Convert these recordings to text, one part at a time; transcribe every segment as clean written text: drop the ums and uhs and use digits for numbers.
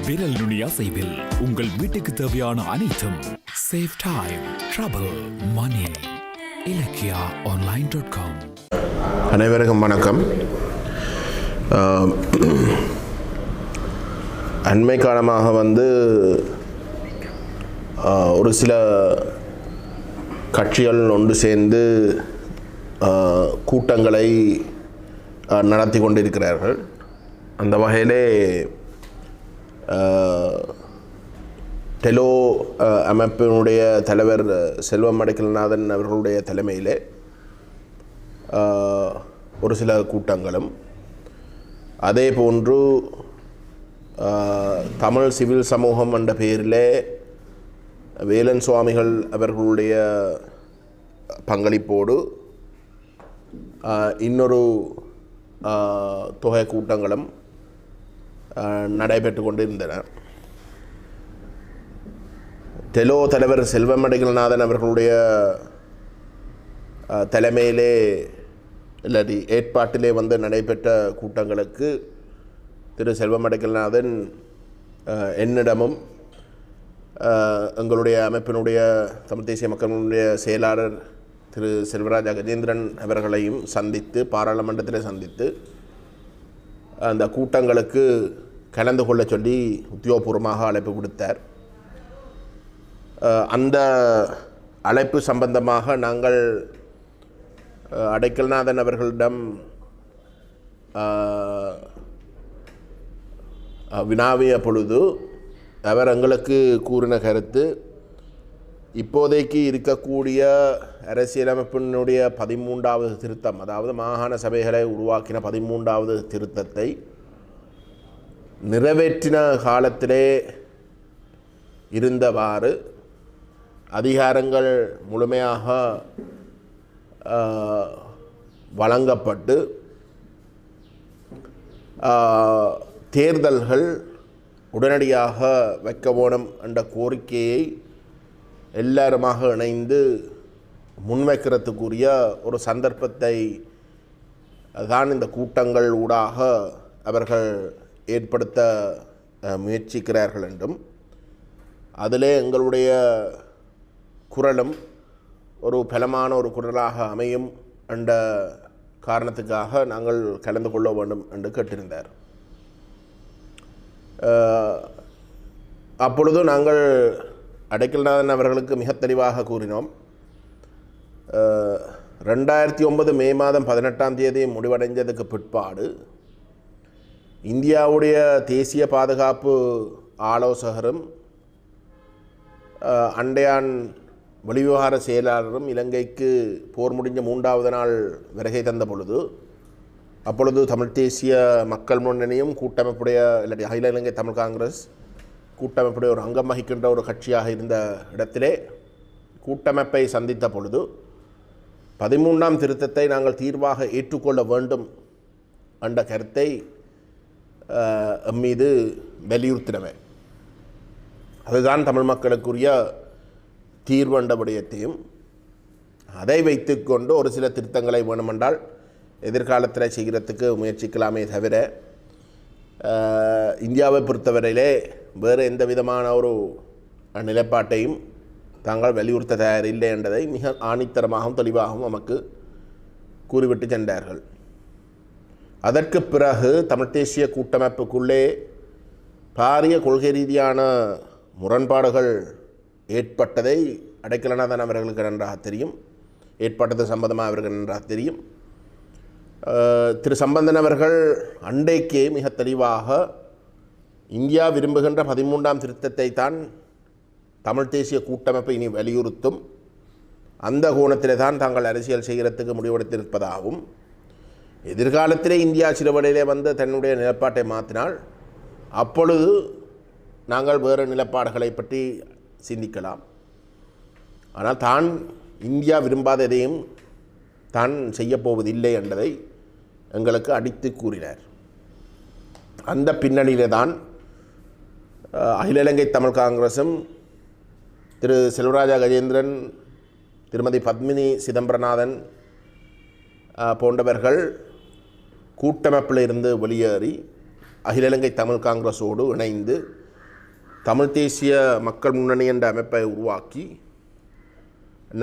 விரல் நுனி அசைவில் உங்கள் வீட்டுக்கு தேவையான அனைத்தும். சேவ் டைம், ட்ரபிள், மணி. இலக்கியா online.com. அனைவருக்கும் வணக்கம். அண்மை காலமாக ஒரு சில கட்சிகள் ஒன்று சேர்ந்து கூட்டங்களை நடத்தி கொண்டிருக்கிறார்கள். அந்த வகையிலே டெலோ அமைப்பினுடைய தலைவர் செல்வம் அடைக்கல்நாதன் அவர்களுடைய தலைமையிலே ஒரு சில கூட்டங்களும், அதே போன்று தமிழ் சிவில் சமூகம் என்ற பெயரிலே வேலன் சுவாமிகள் அவர்களுடைய பங்களிப்போடு இன்னொரு தொகை கூட்டங்களும் நடைபெற்று கொண்டிருந்தன. டெலோ தலைவர் செல்வம் அடைக்கல்நாதன் அவர்களுடைய தலைமையிலே இல்லாட்டி ஏற்பாட்டிலே நடைபெற்ற கூட்டங்களுக்கு திரு செல்வம் அடைக்கல்நாதன் என்னிடமும் எங்களுடைய அமைப்பினுடைய தமிழ் தேசிய மக்களுடைய செயலாளர் திரு செல்வராஜா கஜேந்திரன் அவர்களையும் சந்தித்து, பாராளுமன்றத்தில் சந்தித்து அந்த கூட்டங்களுக்கு கலந்து கொள்ள சொல்லி உத்தியோகபூர்வமாக அழைப்பு கொடுத்தார். அந்த அழைப்பு சம்பந்தமாக நாங்கள் அடைக்கல்நாதன் அவர்களிடம் வினாவிய பொழுது அவர் எங்களுக்கு கூறின கருத்து, இப்போதைக்கு இருக்கக்கூடிய அரசியலமைப்பினுடைய 13வது திருத்தம், அதாவது மாகாண சபைகளை உருவாக்கின 13வது திருத்தத்தை நிறைவேற்றின காலத்திலே இருந்தவாறு அதிகாரங்கள் முழுமையாக வழங்கப்பட்டு தேர்தல்கள் உடனடியாக வைக்க வேணும் என்ற கோரிக்கையை எல்லாருமாக இணைந்து முன்வைக்கிறதுக்குரிய ஒரு சந்தர்ப்பத்தை தான் இந்த கூட்டங்கள் ஊடாக அவர்கள் ஏற்படுத்த முயற்சிக்கிறார்கள் என்றும், அதிலே எங்களுடைய குரலும் ஒரு பலமான ஒரு குரலாக அமையும் என்ற காரணத்துக்காக நாங்கள் கலந்து கொள்ள வேண்டும் என்று கேட்டிருந்தார். அப்பொழுது நாங்கள் அடைக்கல்நாதன் அவர்களுக்கு மிக தெளிவாக கூறினோம், 2009 மே மாதம் 18ஆம் தேதி முடிவடைந்ததுக்கு பிற்பாடு இந்தியாவுடைய தேசிய பாதுகாப்பு ஆலோசகரும் அண்டையான் வெளிவிவகார செயலாளரும் இலங்கைக்கு போர் முடிஞ்ச 3வது நாள் வருகை தந்த பொழுது, அப்பொழுது தமிழ் தேசிய மக்கள் முன்னணியும் கூட்டமைப்புடைய இல்லாட்டி அகில இலங்கை தமிழ் காங்கிரஸ் கூட்டமைப்புடைய ஒரு அங்கம் வகிக்கின்ற ஒரு கட்சியாக இருந்த இடத்திலே கூட்டமைப்பை சந்தித்த பொழுது 13ஆம் திருத்தத்தை நாங்கள் தீர்வாக ஏற்றுக்கொள்ள வேண்டும் என்ற கருத்தை மீது வலியுறுத்தினவை. அதுதான் தமிழ் மக்களுக்குரிய தீர்வு என்ற விடயத்தையும், அதை வைத்துக்கொண்டு ஒரு சில திருத்தங்களை வேணுமென்றால் எதிர்காலத்தில் செய்கிறதுக்கு முயற்சிக்கலாமே தவிர இந்தியாவை பொறுத்தவரையிலே வேறு எந்த விதமான ஒரு நிலைப்பாட்டையும் தாங்கள் வலியுறுத்த தயாரில்லை என்றதை மிக ஆணித்தரமாகவும் தெளிவாகவும் நமக்கு கூறிவிட்டு சென்றார்கள். அதற்கு பிறகு தமிழ் தேசிய கூட்டமைப்புக்குள்ளே பாரிய கொள்கை ரீதியான முரண்பாடுகள் ஏற்பட்டதை அடைக்கல்நாதன் அவர்களுக்கு நன்றாக தெரியும், ஏற்பட்டது சம்பந்தமாக அவர்கள் நன்றாக தெரியும். திரு சம்பந்தன் அவர்கள் அண்டைக்கே மிக தெளிவாக இந்தியா விரும்புகின்ற 13ஆம் திருத்தத்தை தான் தமிழ் தேசிய கூட்டமைப்பை இனி வலியுறுத்தும், அந்த கோணத்திலே தான் தாங்கள் அரசியல் செய்கிறதுக்கு முடிவெடுத்திருப்பதாகவும், எதிர்காலத்திலே இந்தியா சிறுவடையிலே தன்னுடைய நிலப்பாட்டை மாற்றினால் அப்பொழுது நாங்கள் வேறு நிலப்பாடுகளை பற்றி சிந்திக்கலாம், ஆனால் தான் இந்தியா விரும்பாத எதையும் தான் செய்யப்போவதில்லை என்பதை எங்களுக்கு அடித்து கூறினார். அந்த பின்னணியிலே தான் அகில இலங்கை தமிழ் காங்கிரஸும் திரு செல்வராஜா கஜேந்திரன், திருமதி பத்மினி சிதம்பரநாதன் போன்றவர்கள் கூட்டமைப்பில் இருந்து வெளியேறி அகில இலங்கை தமிழ் காங்கிரஸோடு இணைந்து தமிழ் தேசிய மக்கள் முன்னணி என்ற அமைப்பை உருவாக்கி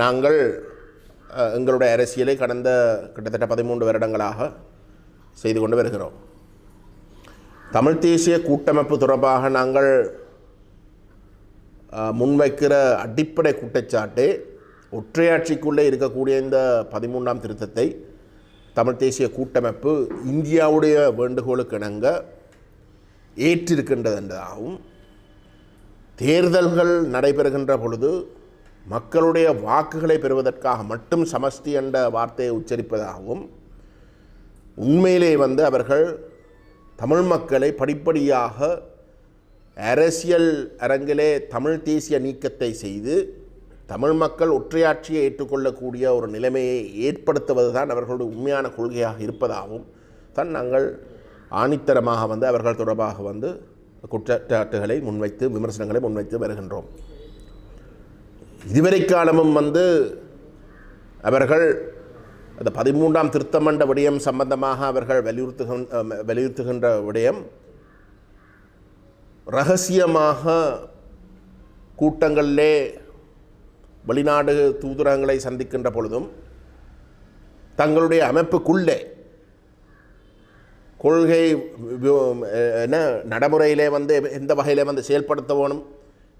நாங்கள் எங்களுடைய அரசியலை கடந்த கிட்டத்தட்ட 13 வருடங்களாக செய்து கொண்டு வருகிறோம். தமிழ் தேசிய கூட்டமைப்பு தொடர்பாக நாங்கள் முன்வைக்கிற அடிப்படை குற்றச்சாட்டே ஒற்றையாட்சிக்குள்ளே இருக்கக்கூடிய இந்த 13ஆம் திருத்தத்தை தமிழ் தேசிய கூட்டமைப்பு இந்தியாவுடைய வேண்டுகோளுக்கு இணங்க ஏற்றிருக்கின்றது என்பதாகவும், தேர்தல்கள் நடைபெறுகின்ற பொழுது மக்களுடைய வாக்குகளை பெறுவதற்காக மட்டும் சமஷ்டி என்ற வார்த்தையை உச்சரிப்பதாகவும், உண்மையிலே அவர்கள் தமிழ் மக்களை படிப்படியாக அரசியல் அரங்கிலே தமிழ் தேசிய நீக்கத்தை செய்து தமிழ் மக்கள் ஒற்றையாட்சியை ஏற்றுக்கொள்ளக்கூடிய ஒரு நிலைமையை ஏற்படுத்துவது தான் அவர்களுடைய உண்மையான கொள்கையாக இருப்பதாகவும் தான் நாங்கள் ஆணித்தரமாக அவர்கள் தொடர்பாக குற்றச்சாட்டுகளை முன்வைத்து விமர்சனங்களை முன்வைத்து வருகின்றோம். இதுவரை காலமும் அவர்கள் அந்த 13ஆம் திருத்தம் என்ற விடயம் சம்பந்தமாக அவர்கள் வலியுறுத்துகின்ற விடயம் இரகசியமாக கூட்டங்களிலே வெளிநாடு தூதரகங்களை சந்திக்கின்ற பொழுதும் தங்களுடைய அமைப்புக்குள்ளே கொள்கை நடைமுறையிலே எந்த வகையிலே செயல்படுத்த வேணும்,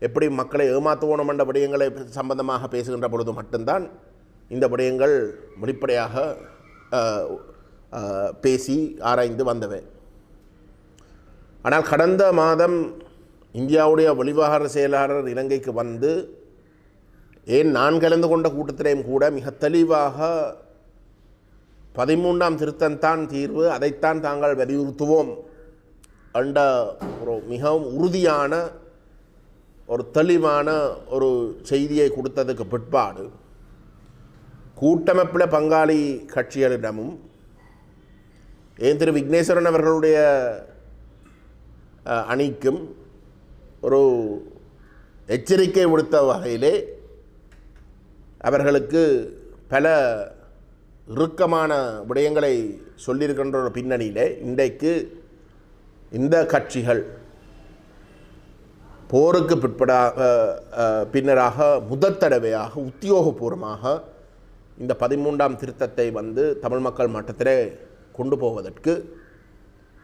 எப்படி மக்களை ஏமாற்ற வேணும் என்ற விடயங்களை சம்பந்தமாக பேசுகின்ற பொழுது மட்டும்தான் இந்த விடயங்கள் வெளிப்படையாக பேசி ஆராய்ந்து வந்தவை. ஆனால் கடந்த மாதம் இந்தியாவுடைய வெளிவிவகார செயலாளர் இலங்கைக்கு ஏன் நான் கலந்து கொண்ட கூட்டத்திலேயும் கூட மிக தெளிவாக 13ஆம் திருத்தம்தான் தீர்வு, அதைத்தான் தாங்கள் வலியுறுத்துவோம் என்ற ஒரு மிகவும் உறுதியான ஒரு தெளிவான ஒரு செய்தியை கொடுத்ததுக்கு பிற்பாடு கூட்டமைப்பில் பங்காளி கட்சிகளிடமும் ஏன் திரு விக்னேஸ்வரன் அவர்களுடைய அணிக்கும் ஒரு எச்சரிக்கை விடுத்த வகையிலே அவர்களுக்கு பல இறுக்கமான விடயங்களை சொல்லியிருக்கின்ற ஒரு பின்னணியிலே இன்றைக்கு இந்த கட்சிகள் போருக்கு பின்னராக முதற் தடவையாக உத்தியோகபூர்வமாக இந்த 13ஆம் திருத்தத்தை தமிழ் மக்கள் மட்டத்திலே கொண்டு போவதற்கு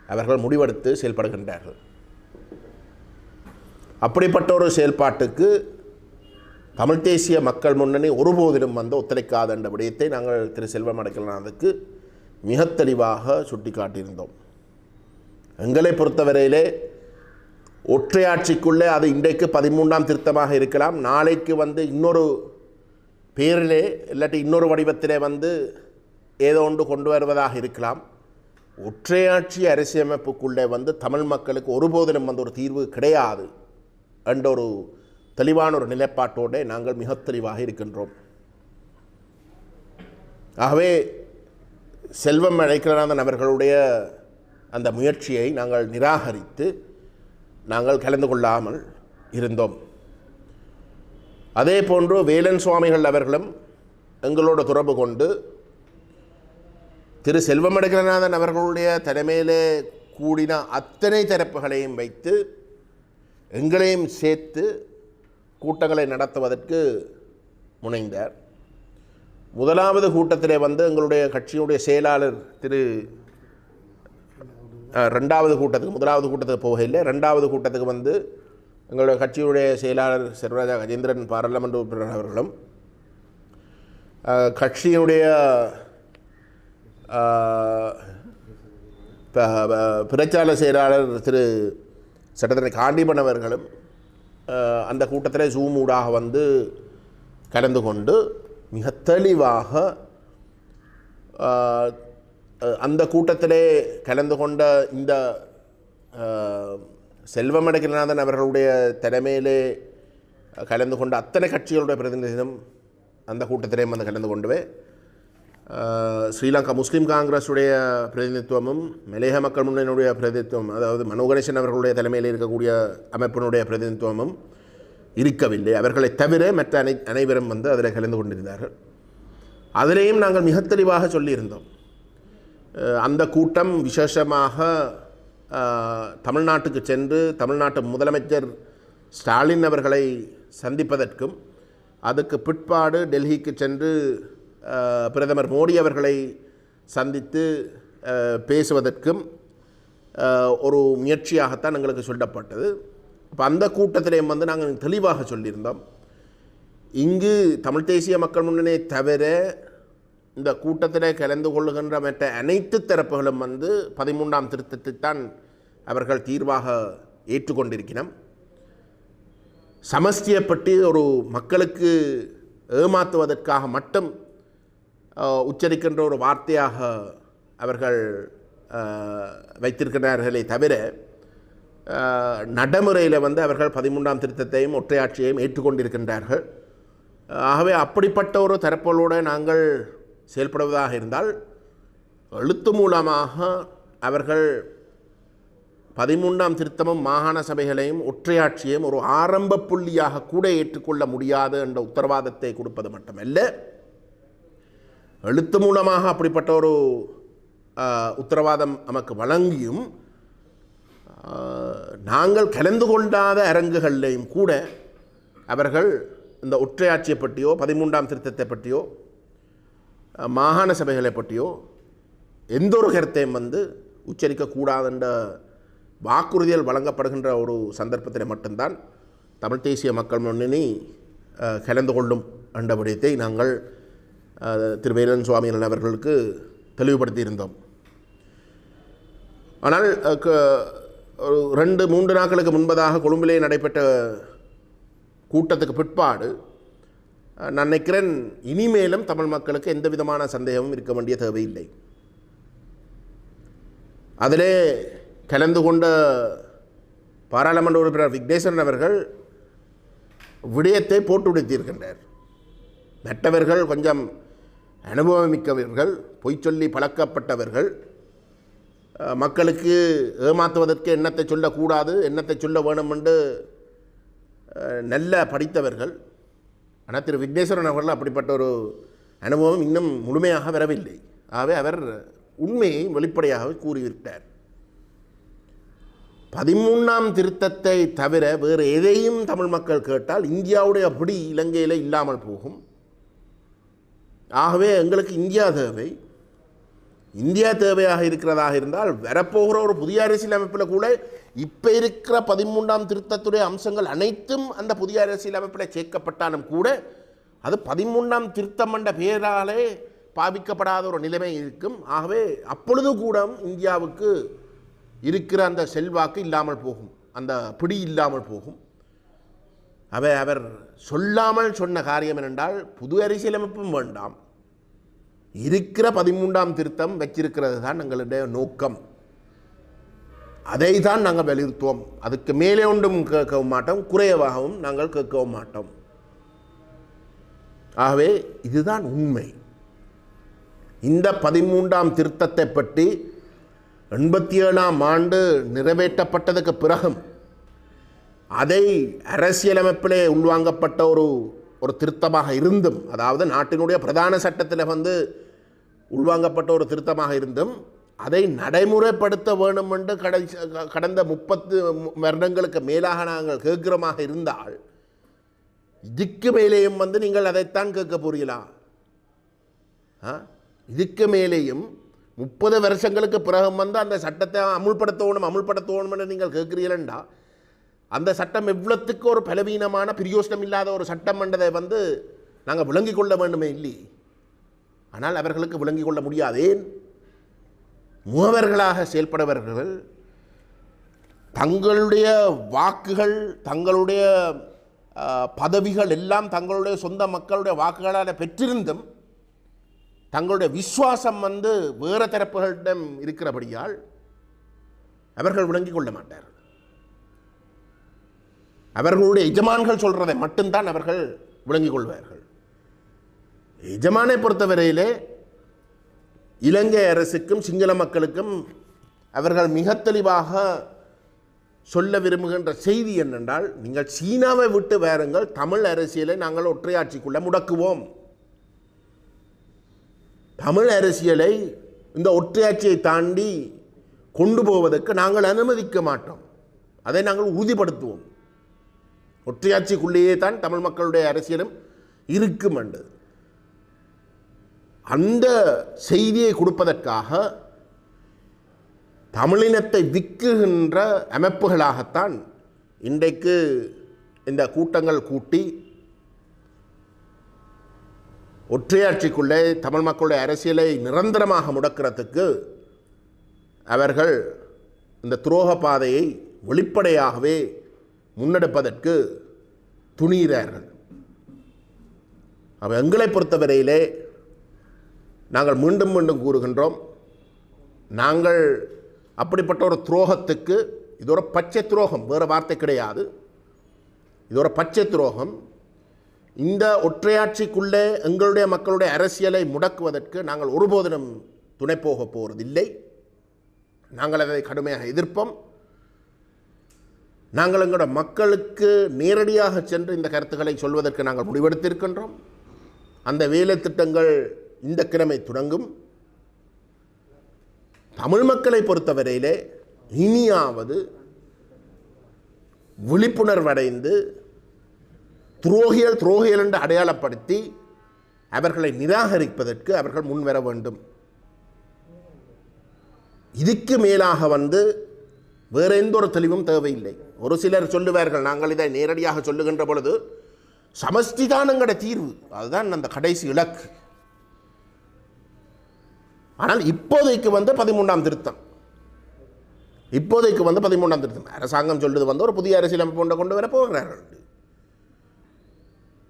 அவர்கள் முடிவெடுத்து செயல்படுகின்றார்கள். அப்படிப்பட்ட ஒரு செயல்பாட்டுக்கு தமிழ் தேசிய மக்கள் முன்னணி ஒருபோதிலும் ஒத்துழைக்காத என்ற விடயத்தை நாங்கள் திரு செல்வம் அடைக்கலநாதனுக்கு மிக தெளிவாக சுட்டிக்காட்டியிருந்தோம். எங்களை பொறுத்தவரையிலே ஒற்றையாட்சிக்குள்ளே அது இன்றைக்கு 13ஆம் திருத்தமாக இருக்கலாம், நாளைக்கு இன்னொரு பேரிலே இல்லாட்டி இன்னொரு வடிவத்திலே ஏதோ ஒன்று கொண்டு வருவதாக இருக்கலாம். ஒற்றையாட்சி அரசியலமைப்புக்குள்ளே தமிழ் மக்களுக்கு ஒருபோதிலும் ஒரு தீர்வு கிடையாது என்ற ஒரு தெளிவான ஒரு நிலைப்பாட்டோடு நாங்கள் மிக தெளிவாக இருக்கின்றோம். ஆகவே செல்வம் அழைக்கலநாதன் அவர்களுடைய அந்த முயற்சியை நாங்கள் நிராகரித்து நாங்கள் கலந்து கொள்ளாமல் இருந்தோம். அதே போன்று வேலன் சுவாமிகள் அவர்களும் எங்களோட தொடர்பு கொண்டு திரு செல்வம் அழைக்கலநாதன் அவர்களுடைய தலைமையிலே கூடின அத்தனை தரப்புகளையும் வைத்து எங்களையும் சேர்த்து கூட்டங்களை நடத்துவதற்கு முனைந்தார். முதலாவது கூட்டத்திலே எங்களுடைய கட்சியுடைய செயலாளர் திரு ரெண்டாவது கூட்டத்துக்கு முதலாவது கூட்டத்துக்கு போகையில் ரெண்டாவது கூட்டத்துக்கு எங்களுடைய கட்சியுடைய செயலாளர் செல்வராஜா கஜேந்திரன் பாராளுமன்ற உறுப்பினர் அவர்களும் கட்சியுடைய பிரச்சார செயலாளர் திரு சட்டத்தரணி காண்டிபன் அவர்களும் அந்த கூட்டத்தில் ஜூம் ஊடாக கலந்து கொண்டு மிக தெளிவாக அந்த கூட்டத்திலே கலந்து கொண்ட இந்த செல்வம் அடைக்கலநாதன் அவர்களுடைய தலைமையிலே கலந்து கொண்ட அத்தனை கட்சிகளுடைய பிரதிநிதிகளும் அந்த கூட்டத்திலே கலந்து கொண்டுவே ஸ்ரீலங்கா முஸ்லீம் காங்கிரஸுடைய பிரதிநிதித்துவமும் மலேக மக்கள் முன்னணியுடைய பிரதிநிதித்துவம், அதாவது மனோ கணேசன் அவர்களுடைய தலைமையில் இருக்கக்கூடிய அமைப்பினுடைய பிரதிநிதித்துவமும் இருக்கவில்லை. அவர்களை தவிர மற்ற அனைவரும் அதில் கலந்து கொண்டிருந்தார்கள். அதிலேயும் நாங்கள் மிக தெளிவாக சொல்லியிருந்தோம், அந்த கூட்டம் விசேஷமாக தமிழ்நாட்டுக்கு சென்று தமிழ்நாட்டு முதலமைச்சர் ஸ்டாலின் அவர்களை சந்திப்பதற்கும் அதுக்கு பிற்பாடு டெல்லிக்கு சென்று பிரதமர் மோடி அவர்களை சந்தித்து பேசுவதற்கும் ஒரு முயற்சியாகத்தான் எங்களுக்கு சொல்லப்பட்டது. இப்போ அந்த கூட்டத்திலேயும் வந்து நாங்கள் தெளிவாக சொல்லியிருந்தோம், இங்கு தமிழ் தேசிய மக்கள் முன்னணியை தவிர இந்த கூட்டத்தில் கலந்து கொள்ளுகின்ற மற்ற அனைத்து தரப்புகளும் வந்து 13ஆம் திருத்தத்தை தான் அவர்கள் தீர்வாக ஏற்றுக்கொண்டிருக்கிறோம். சமஷ்டியை பற்றி ஒரு மக்களுக்கு ஏமாற்றுவதற்காக மட்டும் உச்சரிக்கின்ற ஒரு வார்த்தையாக அவர்கள் வைத்திருக்கிறார்களே தவிர நடைமுறையில் வந்து அவர்கள் 13ஆம் திருத்தத்தையும் ஒற்றையாட்சியையும் ஏற்றுக்கொண்டிருக்கின்றார்கள். ஆகவே அப்படிப்பட்ட ஒரு தரப்புகளோடு நாங்கள் செயல்படுவதாக இருந்தால் எழுத்து மூலமாக அவர்கள் 13ஆம் திருத்தமும் மாகாண சபைகளையும் ஒற்றையாட்சியையும் ஒரு ஆரம்ப புள்ளியாக கூட ஏற்றுக்கொள்ள முடியாது என்ற உத்தரவாதத்தை கொடுப்பது மட்டுமல்ல, எழுத்து மூலமாக அப்படிப்பட்ட ஒரு உத்தரவாதம் நமக்கு வழங்கியும் நாங்கள் கலந்து கொண்டாத அரங்குகளிலையும் கூட அவர்கள் இந்த ஒற்றையாட்சியை பற்றியோ 13ஆம் திருத்தத்தை பற்றியோ மாகாண சபைகளை பற்றியோ எந்த ஒரு கருத்தையும் வந்து உச்சரிக்கக்கூடாதுன்ற வாக்குறுதிகள் வழங்கப்படுகின்ற ஒரு சந்தர்ப்பத்தில் மட்டும்தான் தமிழ் தேசிய மக்கள் முன்னணி கலந்து கொள்ளும் என்ற விடயத்தை நாங்கள் திரு வேலன் சுவாமிகள் அவர்களுக்கு தெளிவுபடுத்தியிருந்தோம். ஆனால் ஒரு 2-3 நாட்களுக்கு முன்பதாக கொழும்பிலே நடைபெற்ற கூட்டத்துக்கு பிற்பாடு நான் நினைக்கிறேன் இனிமேலும் தமிழ் மக்களுக்கு எந்த விதமான சந்தேகமும் இருக்க வேண்டிய தேவையில்லை. அதிலே கலந்து கொண்ட பாராளுமன்ற உறுப்பினர் விக்னேஸ்வரன் அவர்கள் விடயத்தை போட்டு உடைத்திருக்கின்றார். மற்றவர்கள் கொஞ்சம் அனுபவமிக்கவர்கள், பொய் சொல்லி பழக்கப்பட்டவர்கள், மக்களுக்கு ஏமாற்றுவதற்கு எண்ணத்தை சொல்லக்கூடாது, எண்ணத்தை சொல்ல வேணும் என்று நல்ல படித்தவர்கள். ஆனால் திரு விக்னேஸ்வரன் அவர்கள் அப்படிப்பட்ட ஒரு அனுபவம் இன்னும் முழுமையாக வரவில்லை. ஆகவே அவர் உண்மையை வெளிப்படையாக கூறிவிட்டார். 13ஆம் திருத்தத்தை தவிர வேறு எதையும் தமிழ் மக்கள் கேட்டால் இந்தியாவுடைய பிடி இலங்கையில் இல்லாமல் போகும். ஆகவே எங்களுக்கு இந்தியா தேவை. இந்தியா தேவையாக இருக்கிறதாக இருந்தால் வரப்போகிற ஒரு புதிய அரசியலமைப்பில் கூட இப்போ இருக்கிற 13ஆம் திருத்தத்துடைய அம்சங்கள் அனைத்தும் அந்த புதிய அரசியலமைப்பில் சேர்க்கப்பட்டாலும் கூட அது 13ஆம் திருத்தம் என்ற பெயராலே பாவிக்கப்படாத ஒரு நிலைமை இருக்கும். ஆகவே அப்பொழுது கூட இந்தியாவுக்கு இருக்கிற அந்த செல்வாக்கு இல்லாமல் போகும், அந்த பிடி இல்லாமல் போகும். அவர் சொல்லாமல் சொன்ன காரியம் என்னென்றால் புது அரசியலமைப்பும் வேண்டாம், இருக்கிற 13ஆம் திருத்தம் வச்சிருக்கிறது தான் எங்களுடைய நோக்கம், அதை தான் நாங்கள் வலியுறுத்துவோம். அதுக்கு மேலே ஒன்றும் கேட்கவும் மாட்டோம், குறைவாகவும் நாங்கள் கேட்கவும் மாட்டோம். ஆகவே இதுதான் உண்மை. இந்த 13ஆம் திருத்தத்தை பற்றி 87ஆம் ஆண்டு நிறைவேற்றப்பட்டதுக்கு பிறகும் அதை அரசியலமைப்பிலே உள்வாங்கப்பட்ட ஒரு திருத்தமாக இருந்தும், அதாவது நாட்டினுடைய பிரதான சட்டத்தில் வந்து உள்வாங்கப்பட்ட ஒரு திருத்தமாக இருந்தும் அதை நடைமுறைப்படுத்த வேண்டும் என்று கடந்த 30 வருடங்களுக்கு மேலாக நாங்கள் கேட்கிறோமாக இருந்தால் இதுக்கு மேலேயும் வந்து நீங்கள் அதைத்தான் கேட்க போறீங்களா? இதுக்கு மேலேயும் 30 வருஷங்களுக்கு பிறகு வந்து அந்த சட்டத்தை அமுல்படுத்தணும் என்று நீங்கள் கேட்கிறீங்களா? அந்த சட்டம் எவ்வளத்துக்கு ஒரு பலவீனமான பிரயோசனம் இல்லாத ஒரு சட்டம் என்றதை வந்து நாங்கள் விளங்கிக் கொள்ள வேண்டுமே இல்லை. ஆனால் அவர்களுக்கு விளங்கிக் கொள்ள முடியாதேன். முகவர்களாக செயல்படுபவர்கள் தங்களுடைய வாக்குகள், தங்களுடைய பதவிகள் எல்லாம் தங்களுடைய சொந்த மக்களுடைய வாக்குகளால் பெற்றிருந்தும் தங்களுடைய விசுவாசம் வந்து வேறு தரப்புகளிடம் இருக்கிறபடியால் அவர்கள் விளங்கிக் கொள்ள மாட்டார்கள். அவர்களுடைய எஜமான்கள் சொல்றதை மட்டும்தான் அவர்கள் விளங்கிக் கொள்வார்கள். எஜமானை பொறுத்தவரையிலே இலங்கை அரசுக்கும் சிங்கள மக்களுக்கும் அவர்கள் மிக தெளிவாக சொல்ல விரும்புகின்ற செய்தி என்னென்றால், நீங்கள் சீனாவை விட்டு வேறுங்கள், தமிழ் அரசியலை நாங்கள் ஒற்றையாட்சிக்குள்ள முடக்குவோம். தமிழ் அரசியலை இந்த ஒற்றையாட்சியை தாண்டி கொண்டு போவதற்கு நாங்கள் அனுமதிக்க மாட்டோம். அதை நாங்கள் உறுதிப்படுத்துவோம். ஒற்றையாட்சிக்குள்ளேயே தான் தமிழ் மக்களுடைய அரசியலும் இருக்கும் என்றது. அந்த செய்தியை கொடுப்பதற்காக தமிழினத்தை விற்குகின்ற அமைப்புகளாகத்தான் இன்றைக்கு இந்த கூட்டங்கள் கூட்டி ஒற்றையாட்சிக்குள்ளே தமிழ் மக்களுடைய அரசியலை நிரந்தரமாக முடக்கிறதுக்கு அவர்கள் இந்த துரோக பாதையை வெளிப்படையாகவே முன்னெடுப்பதற்கு துணிகிறார்கள். அப்போ எங்களை பொறுத்தவரையிலே நாங்கள் மீண்டும் மீண்டும் கூறுகின்றோம், நாங்கள் அப்படிப்பட்ட ஒரு துரோகத்துக்கு, இது ஒரு பச்சை துரோகம், வேறு வார்த்தை கிடையாது, இது ஒரு பச்சை துரோகம். இந்த ஒற்றையாட்சிக்குள்ளே எங்களுடைய மக்களுடைய அரசியலை முடக்குவதற்கு நாங்கள் ஒருபோதிலும் துணை போக போவதில்லை. நாங்கள் அதை கடுமையாக எதிர்ப்போம். நாங்கள் எங்களோட மக்களுக்கு நேரடியாக சென்று இந்த கருத்துக்களை சொல்வதற்கு நாங்கள் முடிவெடுத்திருக்கின்றோம். அந்த வேலை திட்டங்கள் இந்த கிழமை தொடங்கும். தமிழ் மக்களை பொறுத்தவரையிலே இனியாவது விழிப்புணர்வடைந்து துரோகிகள் என்று அடையாளப்படுத்தி அவர்களை நிராகரிப்பதற்கு அவர்கள் முன்வர வேண்டும். இதுக்கு மேலாக வேறு எந்த ஒரு தெளிவும் தேவையில்லை. ஒரு சிலர் சொல்லுவார்கள், நாங்கள் இதை நேரடியாக சொல்லுகின்ற பொழுது சமஷ்டிதானங்கட தீர்வு, அதுதான் அந்த கடைசி இலக்கு. ஆனால் இப்போதைக்கு 13ஆம் திருத்தம், இப்போதைக்கு 13ஆம் திருத்தம் அரசாங்கம் சொல்லுது ஒரு புதிய அரசியலமைப்பு கொண்டு வர போகிறார்கள்.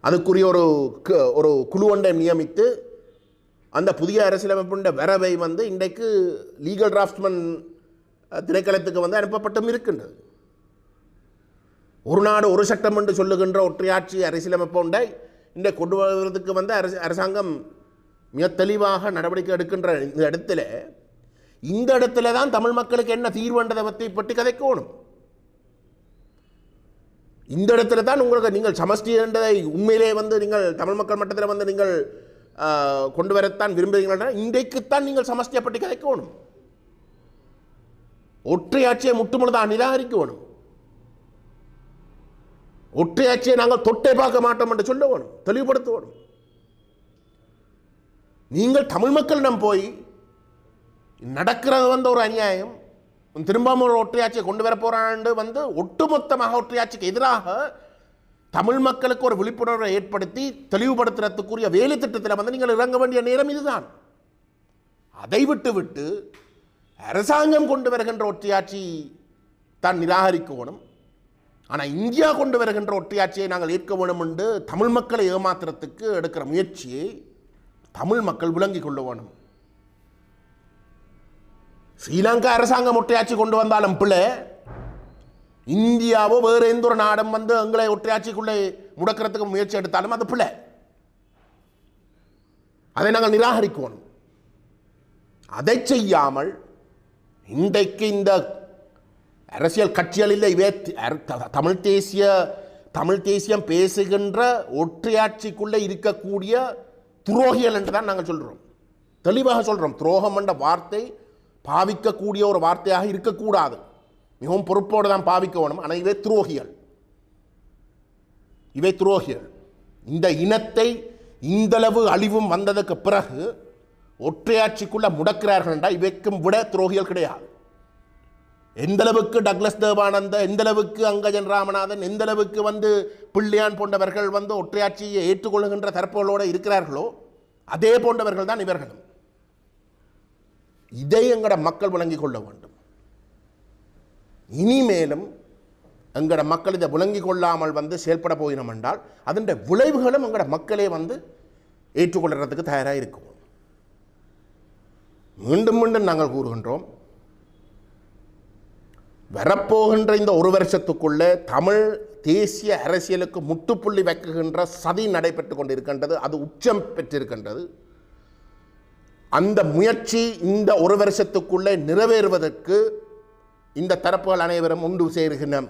அதுக்குரிய ஒரு குழு ஒன்றை நியமித்து அந்த புதிய அரசியலமைப்புண்ட வரவை இன்றைக்கு லீகல் டிராஃப்ட்மேன் திணைக்களத்துக்கு அனுப்பப்பட்டும் இருக்கின்றது. ஒரு நாடு ஒரு சட்டம் என்று சொல்லுகின்ற ஒற்றையாட்சி அரசியலமைப்பு ஒன்றை இன்றைக்கு கொண்டு வருவதற்கு அரசாங்கம் மிக தெளிவாக நடவடிக்கை எடுக்கின்ற இந்த இடத்துல தான் தமிழ் மக்களுக்கு என்ன தீர்வுன்றதை பற்றி கதைக்கணும். இந்த இடத்துல தான் உங்களுக்கு நீங்கள் சமஷ்டி என்றதை உண்மையிலே நீங்கள் தமிழ் மக்கள் மட்டத்தில் நீங்கள் கொண்டு வரத்தான் விரும்புகிறீர்கள். இன்றைக்குத்தான் நீங்கள் சமஷ்டியை பற்றி கதைக்கணும். ஒற்றையாட்சியை முற்றுமுழுதாக நிராகரிக்கணும். ஒற்றையாட்சியை நாங்கள் தொட்டை பார்க்க மாட்டோம் என்று சொல்ல வேணும், தெளிவுபடுத்தணும். நீங்கள் தமிழ் மக்களிடம் போய் நடக்கிறது ஒரு அநியாயம், திரும்ப ஒரு ஒற்றையாட்சியை கொண்டு வர போறான்னு ஒட்டுமொத்தமாக ஒற்றையாட்சிக்கு எதிராக தமிழ் மக்களுக்கு ஒரு விழிப்புணர்வை ஏற்படுத்தி தெளிவுபடுத்துறதுக்குரிய வேலை திட்டத்தில் நீங்கள் இறங்க வேண்டிய நேரம் இதுதான். அதை விட்டு அரசாங்கம் கொண்டு வருகின்ற ஒற்றையாட்சி தான் நிராகரிக்கணும். ஆனால் இந்தியா கொண்டு வருகின்ற ஒற்றையாட்சியை நாங்கள் ஏற்க வேணும் என்று தமிழ் மக்களை ஏமாத்துறதுக்கு எடுக்கிற முயற்சியை தமிழ் மக்கள் விளங்கிக் கொள்ள வேணும். ஸ்ரீலங்கா அரசாங்கம் ஒற்றையாட்சி கொண்டு வந்தாலும் பிள்ளை, இந்தியாவோ வேறு எந்த ஒரு நாடும் எங்களை ஒற்றையாட்சிக்குள்ளே முடக்கிறதுக்கு முயற்சி எடுத்தாலும் அது பிள்ளை. அதை நாங்கள் நிராகரிக்கணும். அதை செய்யாமல் இன்றைக்கு இந்த அரசியல் கட்சிகளில் இவை தமிழ் தேசியம் பேசுகின்ற ஒற்றையாட்சிக்குள்ளே இருக்கக்கூடிய துரோகிகள் என்று தான் நாங்கள் சொல்கிறோம், தெளிவாக சொல்கிறோம். துரோகம் என்ற வார்த்தை பாவிக்கக்கூடிய ஒரு வார்த்தையாக இருக்கக்கூடாது, மிகவும் பொறுப்போடு தான் பாவிக்க வேணும். ஆனால் இவை துரோகிகள், இவை துரோகிகள். இந்த இனத்தை இந்தளவு அழிவும் வந்ததுக்கு பிறகு ஒற்றையாட்சிக்குள்ளே முடக்கிறார்கள் என்றால் இவைக்கும் விட துரோகிகள் கிடையாது. எந்தளவுக்கு டக்ளஸ் தேவானந்த, எந்தளவுக்கு அங்கஜன் ராமநாதன், எந்தளவுக்கு பிள்ளையான் போன்றவர்கள் ஒற்றையாட்சியை ஏற்றுக்கொள்கின்ற தரப்புகளோடு இருக்கிறார்களோ அதே போன்றவர்கள் தான் இவர்களும். இதை எங்கட மக்கள் விளங்கிக் கொள்ள வேண்டும். இனிமேலும் எங்கட மக்கள் இதை விளங்கிக் கொள்ளாமல் செயல்பட போயினோம் என்றால் அதன் விளைவுகளும் எங்கட மக்களே ஏற்றுக்கொள்றதுக்கு தயாராக இருக்கும். மீண்டும் மீண்டும் நாங்கள் கூறுகின்றோம், வரப்போகின்ற இந்த ஒரு வருஷத்துக்குள்ளே தமிழ் தேசிய அரசியலுக்கு முட்டுப்புள்ளி வைக்குகின்ற சதி நடைபெற்று கொண்டிருக்கின்றது. அது உச்சம் பெற்றிருக்கின்றது. அந்த முயற்சி இந்த ஒரு வருஷத்துக்குள்ளே நிறைவேறுவதற்கு இந்த தரப்புகள் அனைவரும் உண்டு சேருகின்றன.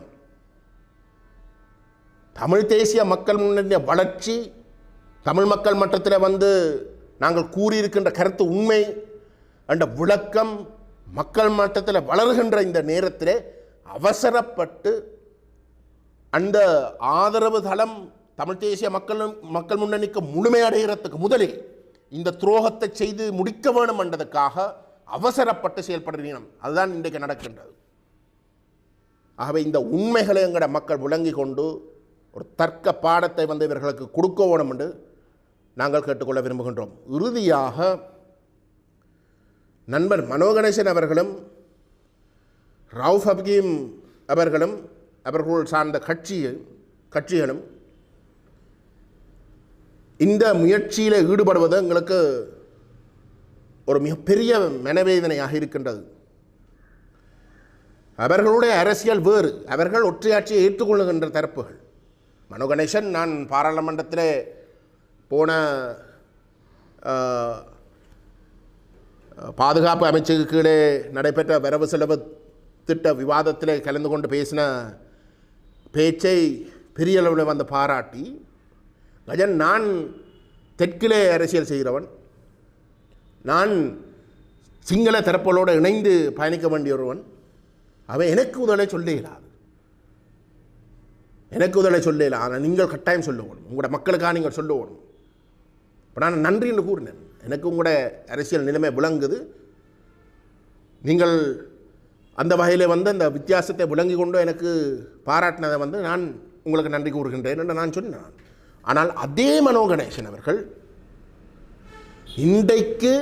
தமிழ் தேசிய மக்கள் முன்னணிய வளர்ச்சி, தமிழ் மக்கள் மட்டத்தில் நாங்கள் கூறியிருக்கின்ற கருத்து உண்மை என்ற விளக்கம் மக்கள் மட்டத்தில் வளர்கின்ற இந்த நேரத்தில் அவசரப்பட்டு அந்த ஆதரவு தளம் தமிழ் தேசிய மக்கள் முன்னணிக்கு முழுமையடைகிறதுக்கு முதலே இந்த துரோகத்தை செய்து முடிக்க வேண்டும் என்றதுக்காக அவசரப்பட்டு செயல்படுகிறோம். அதுதான் இன்றைக்கு நடக்கின்றது. ஆகவே இந்த உண்மைகளை எங்கட மக்கள் விளங்கி கொண்டு ஒரு தர்க்க பாடத்தை இவர்களுக்கு கொடுக்க வேண்டும் என்று நாங்கள் கேட்டுக்கொள்ள விரும்புகின்றோம். இறுதியாக நண்பர் மனோகணேசன் அவர்களும் ரவுஃப் ஹக்கீம் அவர்களும் அவர்கள் சார்ந்த கட்சிகளும் இந்த முயற்சியில் ஈடுபடுவது எங்களுக்கு ஒரு மிகப்பெரிய மனவேதனையாக இருக்கின்றது. அவர்களுடைய அரசியல் வேறு, அவர்கள் ஒற்றையாட்சியை ஏற்றுக்கொள்ளுகின்ற தரப்புகள். மனோகணேசன் நான் பாராளுமன்றத்தில் போன பாதுகாப்பு அமைச்சுக்கு கீழே நடைபெற்ற வரவு செலவு திட்ட விவாதத்தில் கலந்து கொண்டு பேசின பேச்சை பெரிய அளவில் வந்து பாராட்டி, கஜன் நான் தெற்கிலே அரசியல் செய்கிறவன், நான் சிங்கள தரப்புகளோடு இணைந்து பயணிக்க வேண்டிய ஒருவன், அவன் எனக்கு உதவியை சொல்ல இயலாது, எனக்கு உதவியை சொல்ல இயலாது, ஆனால் நீங்கள் கட்டாயம் சொல்லணும், உங்களோட மக்களுக்காக நீங்கள் சொல்லணும். இப்போ நான் நன்றி என்று கூறினேன். எனக்கு உங்களோட அரசியல் நிலைமை விளங்குது, நீங்கள் அந்த வகையில் வந்து அந்த வித்தியாசத்தை விளங்கி கொண்டு எனக்கு பாராட்டினதை வந்து நான் உங்களுக்கு நன்றி கூறுகின்றேன் என்று நான் சொன்னேன். ஆனால் அதே மனோகணேசன் அவர்கள் இன்றைக்கு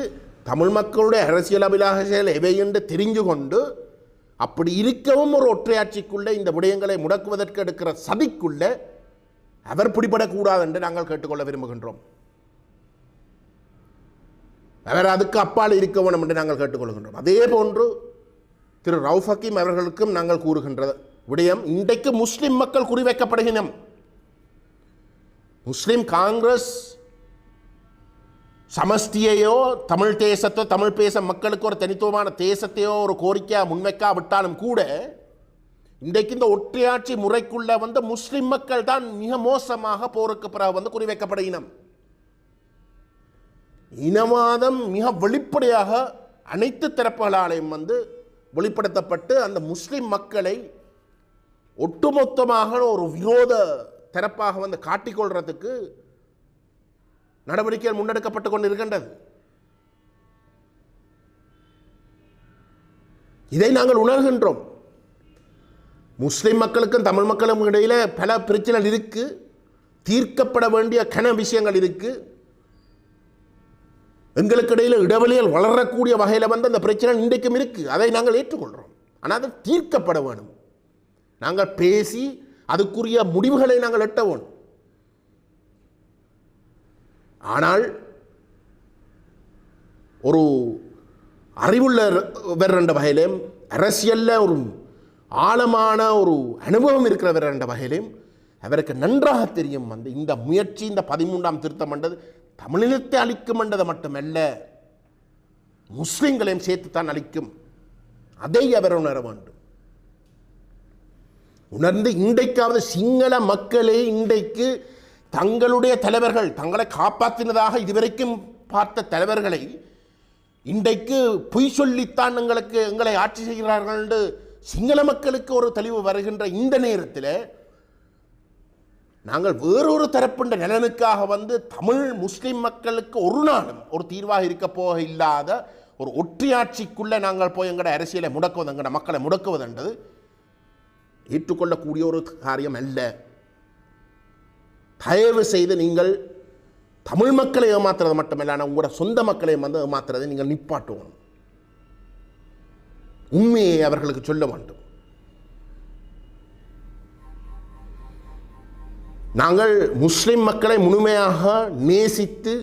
தமிழ் மக்களுடைய அரசியல் அபிலாஷைகள் எவை என்று தெரிஞ்சு கொண்டு அப்படி இருக்கவும் ஒரு ஒற்றையாட்சிக்குள்ளே இந்த விடயங்களை முடக்குவதற்கு எடுக்கிற சதிக்குள்ளே அவர் பிடிபடக்கூடாது என்று நாங்கள் கேட்டுக்கொள்ள விரும்புகின்றோம். அவர் அதுக்கு அப்பால் இருக்க வேண்டும் என்று நாங்கள் கேட்டுக்கொள்கின்றோம். அதே போன்று திரு ரவுஃப் ஹக்கீம் அவர்களுக்கும் நாங்கள் கூறுகின்ற விடயம், இன்றைக்கு முஸ்லிம் மக்கள் குறிவைக்கப்படுகின்றோம். முஸ்லிம் காங்கிரஸ் சமஷ்டியையோ தமிழ் தேசத்தோ தமிழ் பேச மக்களுக்கு ஒரு தனித்துவமான தேசத்தையோ ஒரு கோரிக்கையாக முன்வைக்காவிட்டாலும் கூட இன்றைக்கு இந்த ஒற்றையாட்சி முறைக்குள்ள வந்து முஸ்லிம் மக்கள் தான் மிக மோசமாக போருக்கு பிறகு வந்து குறிவைக்கப்படுகின்றோம். இனவாதம் மிக வெளிப்படையாக அனைத்து தரப்புகளாலையும் வந்து வெளிப்படுத்தப்பட்டு அந்த முஸ்லிம் மக்களை ஒட்டுமொத்தமாக ஒரு விரோத தரப்பாக வந்து காட்டிக்கொள்றதுக்கு நடவடிக்கைகள் முன்னெடுக்கப்பட்டு கொண்டு இருக்கின்றது. இதை நாங்கள் உணர்கின்றோம். முஸ்லிம் மக்களுக்கும் தமிழ் மக்களுக்கும் இடையில பல பிரச்சனைகள் இருக்கு, தீர்க்கப்பட வேண்டிய கன விஷயங்கள் இருக்கு. எங்களுக்கு இடையில் இடைவெளியில் வளரக்கூடிய வகையில் வந்து அந்த பிரச்சனை இன்றைக்கும் இருக்குது, அதை நாங்கள் ஏற்றுக்கொள்கிறோம். ஆனால் அது தீர்க்கப்பட வேணும். நாங்கள் பேசி அதுக்குரிய முடிவுகளை நாங்கள் எட்ட வேணும். ஆனால் ஒரு அறிவுள்ளவர் என்ற வகையிலும் அரசியலில் ஒரு ஆழமான ஒரு அனுபவம் இருக்கிறவர் என்ற வகையிலும் அவருக்கு நன்றாக தெரியும் வந்து இந்த முயற்சி, இந்த 13ஆம் திருத்தம் என்றது தமிழினத்தை அழிக்கும் என்றதை மட்டுமல்ல, முஸ்லிம்களையும் சேர்த்துத்தான் அழிக்கும். அதை அவர் உணர வேண்டும். உணர்ந்து இன்றைக்காவது சிங்கள மக்களே இன்றைக்கு தங்களுடைய தலைவர்கள் தங்களை காப்பாற்றினதாக இதுவரைக்கும் பார்த்த தலைவர்களை இன்றைக்கு பொய் சொல்லித்தான் எங்களை ஆட்சி செய்கிறார்கள் என்று சிங்கள மக்களுக்கு ஒரு தெளிவு வருகின்ற இந்த நேரத்தில் நாங்கள் வேறொரு தரப்புண்ட நலனுக்காக வந்து தமிழ் முஸ்லிம் மக்களுக்கு ஒரு நாளும் ஒரு தீர்வாக இருக்க போக இல்லாத ஒரு ஒற்றையாட்சிக்குள்ளே நாங்கள் போய் எங்களோட அரசியலை முடக்குவது, எங்களோட மக்களை முடக்குவது என்றது ஏற்றுக்கொள்ளக்கூடிய ஒரு காரியம் அல்ல. தயவு செய்து நீங்கள் தமிழ் மக்களை ஏமாத்துறது மட்டுமல்ல, உங்களோட சொந்த மக்களை வந்து ஏமாத்துறதை நீங்கள் நிப்பாட்டுவோம். உண்மையை அவர்களுக்கு சொல்ல வேண்டும். நாங்கள் முஸ்லிம் மக்களை முழுமையாக நேசித்து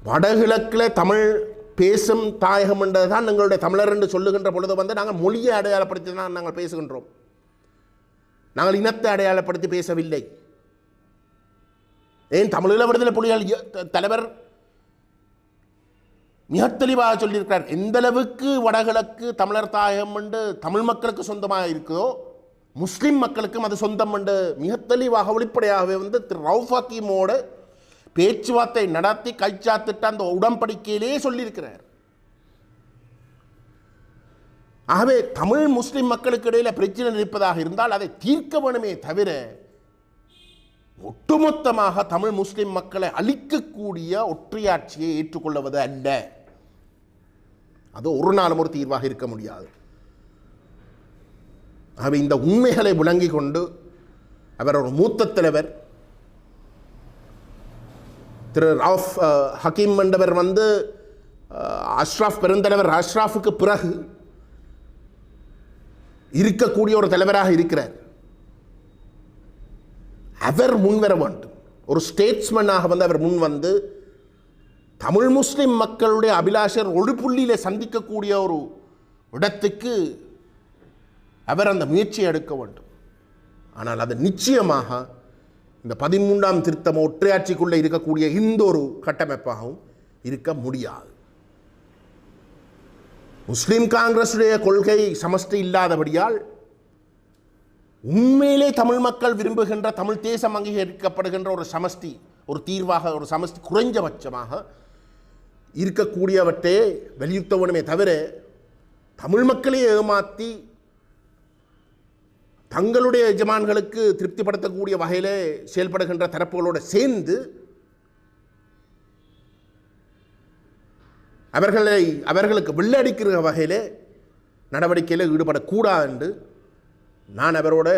வடகிழக்கில் தமிழ் பேசும் தாயகம் என்றதுதான் எங்களுடைய தமிழர் என்று சொல்லுகின்ற பொழுது வந்து நாங்கள் மொழியை அடையாளப்படுத்தி தான் நாங்கள் பேசுகின்றோம். நாங்கள் இனத்தை அடையாளப்படுத்தி பேசவில்லை. ஏன் தமிழீழ விடுதலை புலிகள் தலைவர் மிக தெளிவாக சொல்லியிருக்கிறார், எந்த அளவுக்கு வடகிழக்கு தமிழர் தாயகம் என்று தமிழ் மக்களுக்கு சொந்தமாக இருக்குதோ முஸ்லிம் மக்களுக்கும் அது சொந்தம் என்று மிக தெளிவாக வெளிப்படையாகவே வந்து திரு ரவுஃப் ஹக்கீமோடு பேச்சுவார்த்தை நடத்தி கைச்சாத்திட்ட அந்த உடன்படிக்கையிலே சொல்லியிருக்கிறார். ஆகவே தமிழ் முஸ்லிம் மக்களுக்கு இடையில் பிரச்சனை இருப்பதாக இருந்தால் அதை தீர்க்க வேணுமே தவிர ஒட்டுமொத்தமாக தமிழ் முஸ்லிம் மக்களை அழிக்கக்கூடிய ஒற்றையாட்சியை ஏற்றுக்கொள்வது அல்ல. அது ஒரு நாளும் ஒரு தீர்வாக இருக்க முடியாது. ஆகவே இந்த உண்மைகளை விளங்கி கொண்டு அவர் ஒரு மூத்த தலைவர் திரு ரவுஃப் ஹக்கீம் என்பவர் அஷ்ராஃப் பெருந்தலைவர் அஷ்ராஃபுக்கு பிறகு இருக்கக்கூடிய ஒரு தலைவராக இருக்கிறார். அவர் முன்வர வேண்டும். ஒரு ஸ்டேட்ஸ்மேனாக அவர் முன் தமிழ் முஸ்லிம் மக்களுடைய அபிலாஷர் ஒரு புள்ளியில் சந்திக்கக்கூடிய ஒரு இடத்துக்கு அவர் அந்த முயற்சியை எடுக்க வேண்டும். ஆனால் அது நிச்சயமாக இந்த 13ஆம் திருத்தம் ஒற்றையாட்சிக்குள்ளே இருக்கக்கூடிய இந்த ஒரு கட்டமைப்பாகவும் இருக்க முடியாது. முஸ்லிம் காங்கிரஸுடைய கொள்கை சமஷ்டி இல்லாதபடியால் உண்மையிலே தமிழ் மக்கள் விரும்புகின்ற தமிழ் தேசம் அங்கீகரிக்கப்படுகின்ற ஒரு சமஷ்டி, ஒரு தீர்வாக, ஒரு சமஷ்டி குறைஞ்சபட்சமாக இருக்கக்கூடியவற்றை வலியுறுத்தவனுமே தவிர தமிழ் மக்களை ஏமாற்றி தங்களுடைய எஜமான்களுக்கு திருப்திப்படுத்தக்கூடிய வகையில் செயல்படுகின்ற தரப்புகளோடு சேர்ந்து அவர்களுக்கு வெள்ளடிக்கிற வகையில் நடவடிக்கையில் ஈடுபடக்கூடாது என்று நான் அவரோட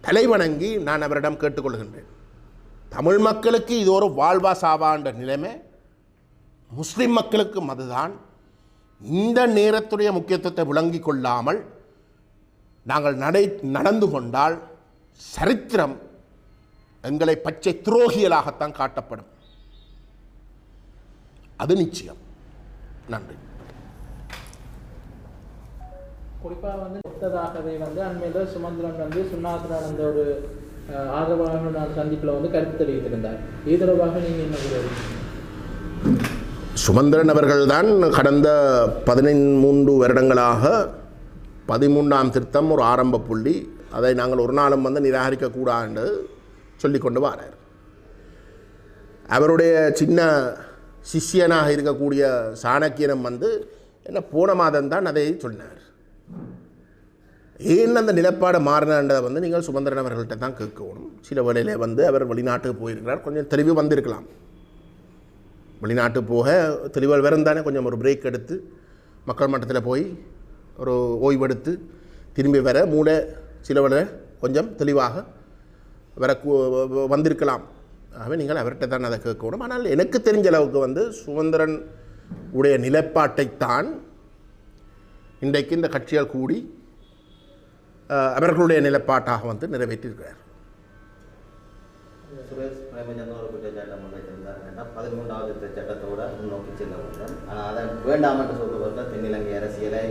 தலைவணங்கி நான் அவரிடம் கேட்டுக்கொள்கின்றேன். தமிழ் மக்களுக்கு இது ஒரு வாழ்வா சாவான்ற நிலைமை, முஸ்லிம் மக்களுக்கும் அதுதான். இந்த நேரத்துடைய முக்கியத்துவத்தை விளங்கி கொள்ளாமல் நாங்கள் நடந்து கொண்டால் சரித்திரம் எங்களை பச்சை துரோகிகளாகத்தான் காட்டப்படும். அது நிச்சயம். நன்றி. குறிப்பாக ஒத்ததாகவே அண்மையில் சுமந்திரன் சுண்ணாத்திரானந்த ஒரு ஆதரவாளர் சந்திப்பில் கருத்து தெரிவித்திருந்தார். இது தொடர்பாக நீங்கள் என்ன கூறுவீங்க? சுமந்திரன் அவர்கள்தான் கடந்த 13 வருடங்களாக 13ஆம் திருத்தம் ஒரு ஆரம்ப புள்ளி, அதை நாங்கள் ஒரு நாளும் நிராகரிக்கக்கூடாது என்று சொல்லிக்கொண்டு வரார். அவருடைய சின்ன சிஷ்யனாக இருக்கக்கூடிய சாணக்கியனம் என்ன போன மாதம்தான் அதை சொன்னார். ஏன் அந்த நிலப்பாடு மாறினன்றதை நீங்கள் சுமந்திரன் அவர்கள்ட்ட தான் கேட்கணும். சில வேளையில் அவர் வெளிநாட்டுக்கு போயிருக்கிறார், கொஞ்சம் தெளிவு வந்திருக்கலாம். வெளிநாட்டு போக தெளிவாக வேறந்தானே கொஞ்சம் ஒரு பிரேக் எடுத்து மக்கள் மட்டத்தில் போய் ஒரு ஓய்வெடுத்து திரும்பி வர மூளை சில வேளை கொஞ்சம் தெளிவாக வந்திருக்கலாம். ஆகவே நீங்கள் அவர்கிட்ட தான் அதை கேட்கணும். ஆனால் எனக்கு தெரிஞ்ச அளவுக்கு சுமந்திரன் உடைய நிலைப்பாட்டைத்தான் இன்றைக்கு இந்த கட்சியால் கூடி அவர்களுடைய நிலைப்பாட்டாக நிறைவேற்றியிருக்கிறார். சுரேஷ் பிரேமச்சந்திரன் ஒரு குற்றச்சாட்டை முன்வைத்திருந்தார். 13வது சட்டத்தோட முன்னோக்கி செல்ல வேண்டும், ஆனால் அதை வேண்டாம் என்று சொல்லுவதில் தென்னிலங்கை அரசியலை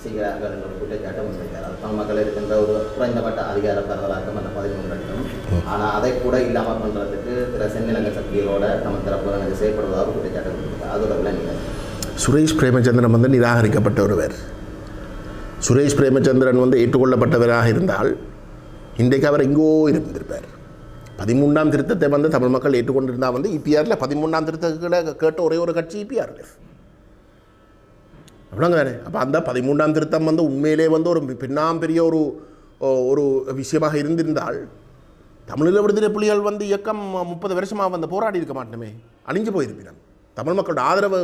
செய்கிறார்கள் என்ற ஒரு குற்றச்சாட்டை முன்வைத்தார். அது தமிழ் மக்கள் இருக்கின்ற ஒரு குறைந்தபட்ட அதிகார பரவலாக்கம் அந்த 13 ஆனால் அதை கூட இல்லாமல் பண்ணுறதுக்கு சில சென்னிலங்கை சக்திகளோட நம்ம தரப்பு செயல்படுவதாக குற்றச்சாட்டை முன்வைத்தார். அதோட விளங்கினார். சுரேஷ் பிரேமச்சந்திரன் நிராகரிக்கப்பட்ட ஒருவர். சுரேஷ் பிரேமச்சந்திரன் ஏற்றுக்கொள்ளப்பட்டவராக இருந்தால் இன்றைக்கு அவர் எங்கோ இருந்திருப்பார். 13ஆம் திருத்தத்தை தமிழ் மக்கள் ஏற்றுக்கொண்டிருந்தால் இபிஆரில் 13ஆம் திருத்தங்களை கேட்ட ஒரே ஒரு கட்சி இபிஆர்எஃப். அப்படிங்க தானே. அப்போ அந்த 13ஆம் திருத்தம் உண்மையிலே ஒரு பெரிய ஒரு விஷயமாக இருந்திருந்தால் தமிழீழ விடுதலை புலிகள் இயக்கம் 30 வருஷமாக போராடி இருக்க மாட்டோமே, அழிஞ்சு போயிருப்பினான். தமிழ் மக்களோட ஆதரவு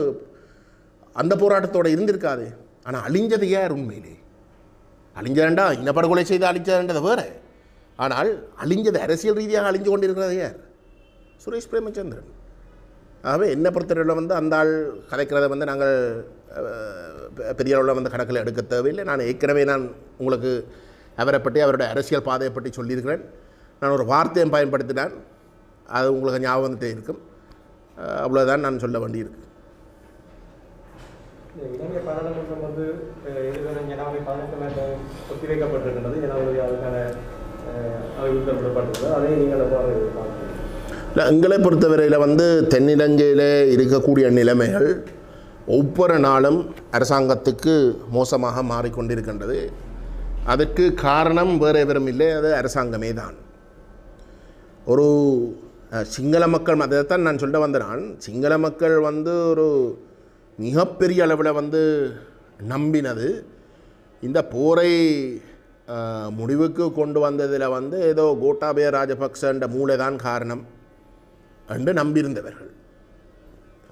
அந்த போராட்டத்தோடு இருந்திருக்காது. ஆனால் அழிஞ்சது யார்? உண்மையிலே அழிஞ்சதண்டா இனப்படுகொலை செய்து அழிஞ்சதுன்றது வேறு. ஆனால் அழிஞ்சது அரசியல் ரீதியாக அழிஞ்சு கொண்டிருக்கிறது யார்? சுரேஷ் பிரேமச்சந்திரன். ஆகவே என்னை பொறுத்தவரையில் அந்த ஆள் கலைக்கிறத நாங்கள் பெரிய அளவில் கணக்கில் எடுக்க தேவையில்லை. நான் ஏற்கனவே உங்களுக்கு அவரை பற்றி அவருடைய அரசியல் பாதையை பற்றி சொல்லியிருக்கிறேன். நான் ஒரு வார்த்தையை பயன்படுத்தினேன், அது உங்களுக்கு ஞாபகம் வந்துட்டே இருக்கும். அவ்வளோதான் நான் சொல்ல வேண்டியிருக்கு. இலங்கை பாராளுமன்றம் ஜனவரி 18 ஒத்திவைக்கப்பட்டிருக்கின்றது. ஜனவரி அதுக்கான அறிவிக்கப்பட்டிருக்கிறது. அதை நீங்கள் இல்லை, எங்களை பொறுத்தவரையில் தென்னிலங்கையில் இருக்கக்கூடிய நிலைமைகள் ஒவ்வொரு நாளும் அரசாங்கத்துக்கு மோசமாக மாறிக்கொண்டிருக்கின்றது. அதற்கு காரணம் வேறு எவரும் இல்லை, அது அரசாங்கமே தான். ஒரு சிங்கள மக்கள் அதைத்தான் நான் சொல்ல வந்தேன். சிங்கள மக்கள் ஒரு மிகப்பெரிய அளவில் நம்பினது இந்த போரை முடிவுக்கு கொண்டு வந்ததில் வந்து ஏதோ கோட்டாபய ராஜபக்சன்ற மூளைதான் காரணம் என்று நம்பியிருந்தவர்கள்.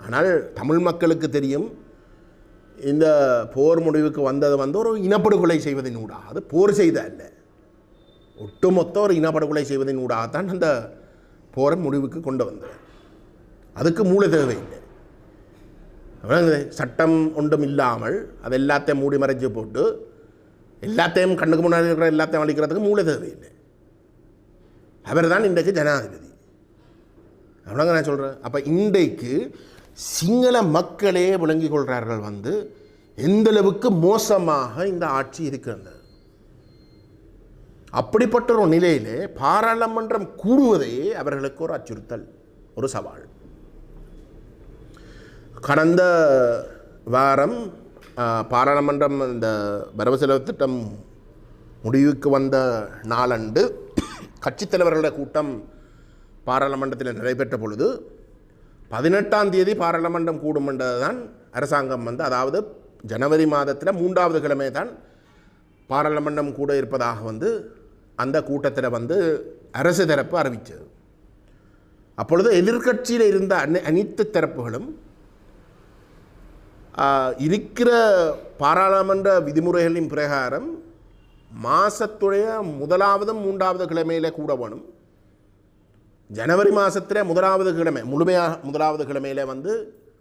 ஆனால் தமிழ் மக்களுக்கு தெரியும் இந்த போர் முடிவுக்கு வந்தது வந்து ஒரு இனப்படுகொலை செய்வதன் ஊடாக, அது போர் செய்த அல்ல, ஒட்டுமொத்த ஒரு இனப்படுகொலை செய்வதன் ஊடாகத்தான் அந்த போரை முடிவுக்கு கொண்டு வந்தது. அதுக்கு மூளை தேவையில்லை. சட்டம் ஒன்றும் இல்லாமல் அது எல்லாத்தையும் மூடி மறைச்சு போட்டு எல்லாத்தையும் கண்ணுக்கு முன்னாடி இருக்கிற எல்லாத்தையும் அழிக்கிறதுக்கு மூளை தேவையில்லை. அவர் தான் இன்றைக்கு ஜனாதிபதி. அவ்வளோங்க நான் சொல்கிறேன். அப்போ இன்றைக்கு சிங்கள மக்களே விளங்கிக் கொள்கிறார்கள் வந்து எந்தளவுக்கு மோசமாக இந்த ஆட்சி இருக்கிறது. அப்படிப்பட்ட ஒரு நிலையிலே பாராளுமன்றம் கூடுவதே அவர்களுக்கு ஒரு அச்சுறுத்தல், ஒரு சவால். கடந்த வாரம் பாராளுமன்றம் இந்த வரவு செலவு திட்டம் முடிவுக்கு வந்த நாளன்று கட்சித் தலைவர்களுடைய கூட்டம் பாராளுமன்றத்தில் நடைபெற்ற பொழுது 18ஆம் தேதி பாராளுமன்றம் கூடும் என்றதுதான் அரசாங்கம் வந்து, அதாவது ஜனவரி மாதத்தில் 3வது கிழமை தான் பாராளுமன்றம் கூட இருப்பதாக வந்து அந்த கூட்டத்தில் வந்து அரசு தரப்பு அறிவித்தது. அப்பொழுது எதிர்க்கட்சியில் இருந்த அனைத்து தரப்புகளும் இருக்கிற பாராளுமன்ற விதிமுறைகளின் பிரகாரம் மாதத்துடைய 1வது 3வது கிழமையில் கூட வேணும். ஜனவரி மாதத்தில் 1வது கிழமை முழுமையாக 1வது கிழமையில் வந்து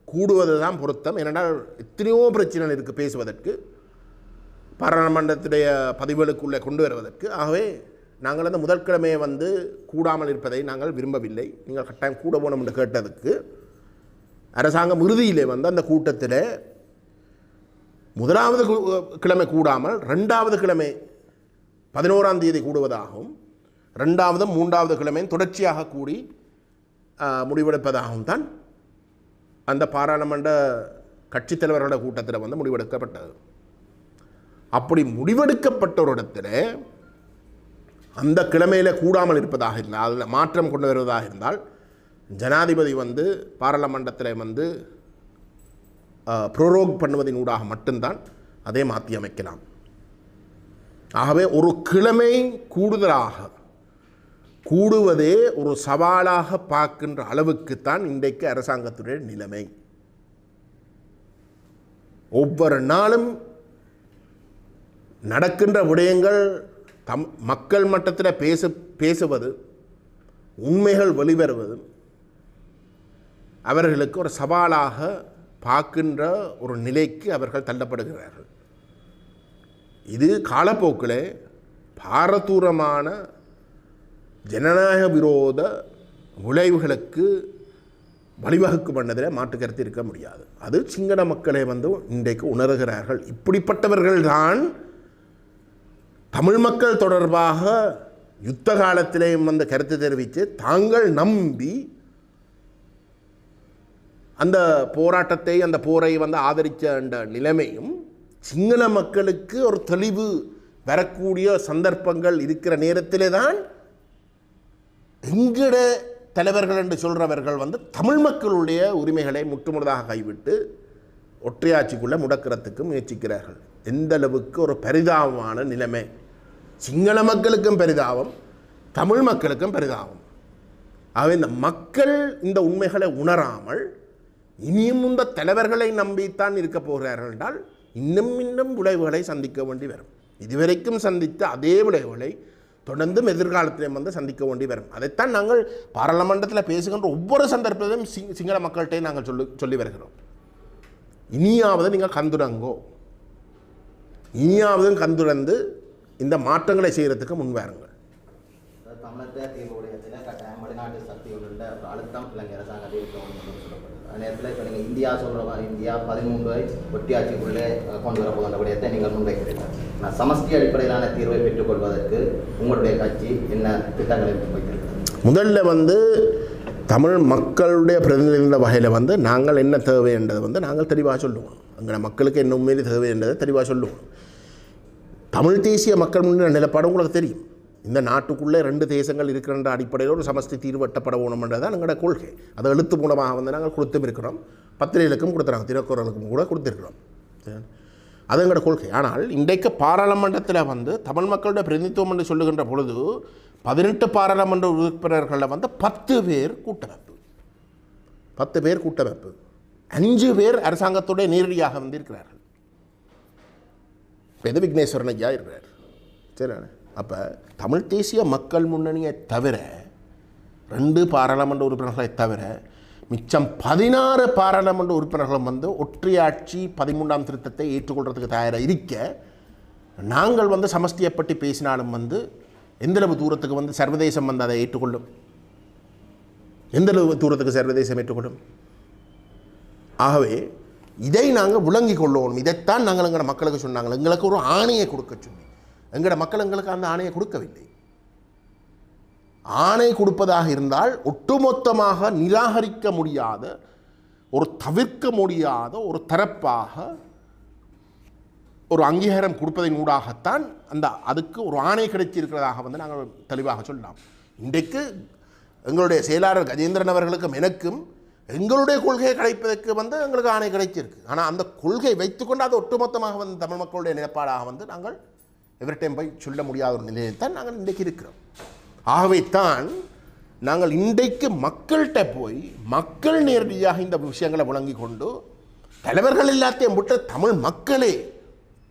கூடுவது தான் பொருத்தம். ஏனென்றால் எத்தனையோ பிரச்சனை இருக்குது பேசுவதற்கு, பாராளுமன்றத்துடைய பதிவுகளுக்குள்ளே கொண்டு வருவதற்கு. ஆகவே நாங்கள் அந்த முதல் கிழமையை வந்து கூடாமல் இருப்பதை நாங்கள் விரும்பவில்லை. நீங்கள் கட்டாயம் கூட போகணும் என்று கேட்டதுக்கு அரசாங்கம் இறுதியிலே வந்து அந்த கூட்டத்தில் 1வது கிழமை கூடாமல் 2வது கிழமை 11ஆம் தேதி கூடுவதாகவும் 2வது 3வது கிழமையும் தொடர்ச்சியாக கூடி முடிவெடுப்பதாகவும் தான் அந்த பாராளுமன்ற கட்சித் தலைவர்களோட கூட்டத்தில் வந்து முடிவெடுக்கப்பட்டது. அப்படி முடிவெடுக்கப்பட்ட ஒரு இடத்துல அந்த கிழமையில் கூடாமல் இருப்பதாக இருந்தால், அதில் மாற்றம் கொண்டு வருவதாக இருந்தால், ஜனாதிபதி வந்து பாராளுமன்றத்தில் வந்து ப்ரோரோக் பண்ணுவதன் ஊடாக மட்டும்தான் அதை மாற்றி அமைக்கலாம். ஆகவே ஒரு கிழமை கூடுதலாக கூடுவதே ஒரு சவாலாக பார்க்கின்ற அளவுக்குத்தான் இன்றைக்கு அரசாங்கத்துடைய நிலைமை. ஒவ்வொரு நாளும் நடக்கின்ற விடயங்கள் மக்கள் மட்டத்தில் பேசுவது, உண்மைகள் வெளிவருவது அவர்களுக்கு ஒரு சவாலாக பார்க்கின்ற ஒரு நிலைக்கு அவர்கள் தள்ளப்படுகிறார்கள். இது காலப்போக்கில் பாரதூரமான ஜனநாயக விரோத விளைவுகளுக்கு வழிவகுக்கும் பண்ணதில் மாற்று கருத்து இருக்க முடியாது. அது சிங்கள மக்களை வந்து இன்றைக்கு உணர்கிறார்கள். இப்படிப்பட்டவர்கள்தான் தமிழ் மக்கள் தொடர்பாக யுத்த காலத்திலேயும் வந்து கருத்து தெரிவித்து தாங்கள் நம்பி அந்த போராட்டத்தை, அந்த போரை வந்து ஆதரித்த அந்த நிலைமையும் சிங்கள மக்களுக்கு ஒரு தெளிவு வரக்கூடிய சந்தர்ப்பங்கள் இருக்கிற நேரத்திலே தான் எங்கட தலைவர்கள் என்று சொல்கிறவர்கள் வந்து தமிழ் மக்களுடைய உரிமைகளை முற்றுமுழுதாக கைவிட்டு ஒற்றையாட்சிக்குள்ளே முடக்கிறதுக்கு முயற்சிக்கிறார்கள். எந்த அளவுக்கு ஒரு பரிதாபமான நிலைமை! சிங்கள மக்களுக்கும் பரிதாபம், தமிழ் மக்களுக்கும் பரிதாபம். ஆகவே இந்த மக்கள் இந்த உண்மைகளை உணராமல் இனியும் இந்த தலைவர்களை நம்பித்தான் இருக்க போகிறார்கள் என்றால் இன்னும் விளைவுகளை சந்திக்க வேண்டி வரும். இதுவரைக்கும் சந்தித்த அதே விளைவுகளை தொடர்ந்தும் எதிர்காலத்திலும் வந்து சந்திக்க வேண்டி வரும். அதைத்தான் நாங்கள் பாராளுமன்றத்தில் பேசுகின்ற ஒவ்வொரு சந்தர்ப்பத்திலும் சிங்கள மக்கள்கிட்ட நாங்கள் சொல்லி வருகிறோம். இனியாவது நீங்கள் கந்துரங்கோ, இனியாவதும் கந்துரந்து இந்த மாற்றங்களை செய்கிறதுக்கு முன்வாருங்கள். தமிழக தீர்வுடைய கட்டாயம் வெளிநாட்டு சக்திகளுடைய அழுத்தம் இலங்கை அரசாங்கத்தை சொல்லப்படுது. அந்த நேரத்தில் இப்போ நீங்கள் இந்தியா சொல்கிற மாதிரி இந்தியா 13 ஒட்டியாட்சிக்குள்ளே கொண்டு வர போகின்ற விடயத்தை நீங்கள் முன்வைக்கிறீர்கள். நான் சமஷ்டி அடிப்படையிலான தீர்வை பெற்றுக்கொள்வதற்கு உங்களுடைய கட்சி என்ன திட்டங்களை வைத்திருக்கிறது? முதல்ல வந்து தமிழ் மக்களுடைய பிரதிநிதிಗಳ வகையில் வந்து நாங்கள் என்ன தேவை என்றதை வந்து நாங்கள் தெளிவாக சொல்லுவோம். அங்கே மக்களுக்கு என்ன உண்மையிலே தேவை என்றதை தெளிவாக சொல்லுவோம். தமிழ் தேசிய மக்கள் முன்னேற்ற நிலைப்பாடு உங்களுக்கு தெரியும். இந்த நாட்டுக்குள்ளே 2 தேசங்கள் இருக்கின்ற அடிப்படையில் ஒரு சமஷ்டி தீர்வு எட்டப்பட வேணும்ன்றது தான் எங்களோட கொள்கை. அதை எழுத்து மூலமாக வந்து நாங்கள் கொடுத்தும் இருக்கிறோம், பத்திரிகைகளுக்கும் கொடுத்துறாங்க, தினக்குறளுக்கும் கூட கொடுத்துருக்கிறோம். அது எங்களோட கொள்கை. ஆனால் இன்றைக்கு பாராளுமன்றத்தில் வந்து தமிழ் மக்களுடைய பிரதிநிதித்துவம் என்று சொல்லுகின்ற பொழுது 18 பாராளுமன்ற உறுப்பினர்களில் வந்து 10 பேர் கூட்டமைப்பு, 10 பேர் கூட்டமைப்பு, 5 பேர் அரசாங்கத்துடைய நேரடியாக வந்து இருக்கிறார்கள். இப்போ விக்னேஸ்வரன் ஐயா இருக்கிறார். சரி, அப்போ தமிழ் தேசிய மக்கள் முன்னணியை தவிர 2 பாராளுமன்ற உறுப்பினர்களை தவிர மிச்சம் 16 பாராளுமன்ற உறுப்பினர்களும் வந்து ஒற்றையாட்சி 13ஆம் திருத்தத்தை ஏற்றுக்கொள்கிறதுக்கு தயாராக இருக்க, நாங்கள் வந்து சமஷ்டியை பற்றி பேசினாலும் வந்து எந்தளவு தூரத்துக்கு வந்து சர்வதேசம் வந்து அதை ஏற்றுக்கொள்ளும்? எந்தளவு தூரத்துக்கு சர்வதேசம் ஏற்றுக்கொள்ளும்? ஆகவே இதை நாங்கள் விளங்கிக் கொள்ளணும். இதைத்தான் நாங்கள் எங்களோட மக்களுக்கு சொன்னாங்க. எங்களுக்கு ஒரு ஆணையை கொடுக்க சொல்லி எங்களோட மக்கள் எங்களுக்கு அந்த ஆணையை கொடுக்கவில்லை. ஆணை கொடுப்பதாக இருந்தால் ஒட்டுமொத்தமாக நிராகரிக்க முடியாத, ஒரு தவிர்க்க முடியாத ஒரு தரப்பாக ஒரு அங்கீகாரம் கொடுப்பதன் ஊடாகத்தான் அதுக்கு ஒரு ஆணை கிடைச்சிருக்கிறதாக வந்து நாங்கள் தெளிவாக சொல்லலாம். இன்றைக்கு எங்களுடைய செயலாளர் கஜேந்திரன் அவர்களுக்கும் எனக்கும் எங்களுடைய கொள்கையை கிடைப்பதற்கு வந்து எங்களுக்கு ஆணை கிடைச்சிருக்கு. ஆனால் அந்த கொள்கை வைத்துக்கொண்டு அது ஒட்டுமொத்தமாக வந்து தமிழ் மக்களுடைய நிலைப்பாடாக வந்து நாங்கள் எவர்டைம் போய் சொல்ல முடியாத ஒரு நிலையில் தான் நாங்கள் இன்றைக்கு இருக்கிறோம். ஆகவே தான் நாங்கள் இன்றைக்கு மக்கள்கிட்ட போய் மக்கள் நேரடியாக இந்த விஷயங்களை விளங்கி கொண்டு தலைவர்கள் எல்லாத்தையும் விட்டு தமிழ் மக்களே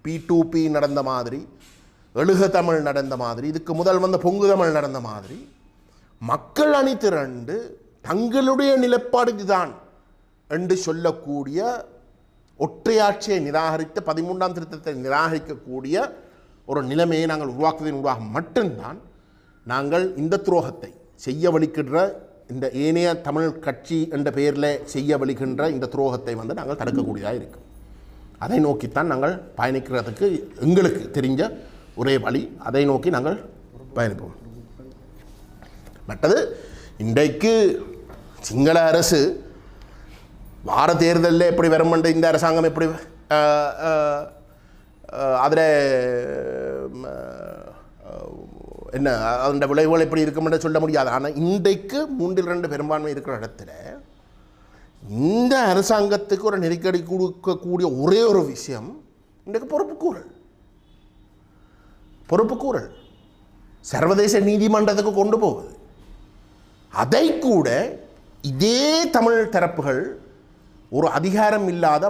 P2P நடந்த மாதிரி, எழுக தமிழ் நடந்த மாதிரி, இதுக்கு முதல் வந்து பொங்கு தமிழ் நடந்த மாதிரி மக்கள் அணி திரண்டு தங்களுடைய நிலைப்பாடு இதுதான் என்று சொல்லக்கூடிய ஒற்றையாட்சியை நிராகரித்து 13ஆம் திருத்தத்தை நிராகரிக்கக்கூடிய ஒரு நிலைமையை நாங்கள் உருவாக்குவதன் ஊடாக மட்டும்தான் நாங்கள் இந்த துரோகத்தை செய்ய வலிக்கின்ற இந்த ஏனைய தமிழ் கட்சி என்ற பெயரில் செய்ய வலிக்கின்ற இந்த துரோகத்தை வந்து நாங்கள் தடுக்கக்கூடியதாக இருக்கும். அதை நோக்கித்தான் நாங்கள் பயணிக்கிறதுக்கு எங்களுக்கு தெரிஞ்ச ஒரே வழி. அதை நோக்கி நாங்கள் பயணிப்போம். மற்றது இன்றைக்கு சிங்கள அரசு வார தேர்தலில் எப்படி வருமென்று இந்த அரசாங்கம் எப்படி அதில் என்ன அந்த விளைவுகள் எப்படி இருக்குமென்று சொல்ல முடியாது. ஆனால் இன்றைக்கு 3/2 பெரும்பான்மை இருக்கிற இடத்துல இந்த அரசாங்கத்துக்கு ஒரு நெருக்கடி கொடுக்கக்கூடிய ஒரே ஒரு விஷயம் இன்றைக்கு பொறுப்புக்கூறல் சர்வதேச நீதிமன்றத்துக்கு கொண்டு போகுது. அதை கூட இதே தமிழ் தரப்புகள் ஒரு அதிகாரம் இல்லாத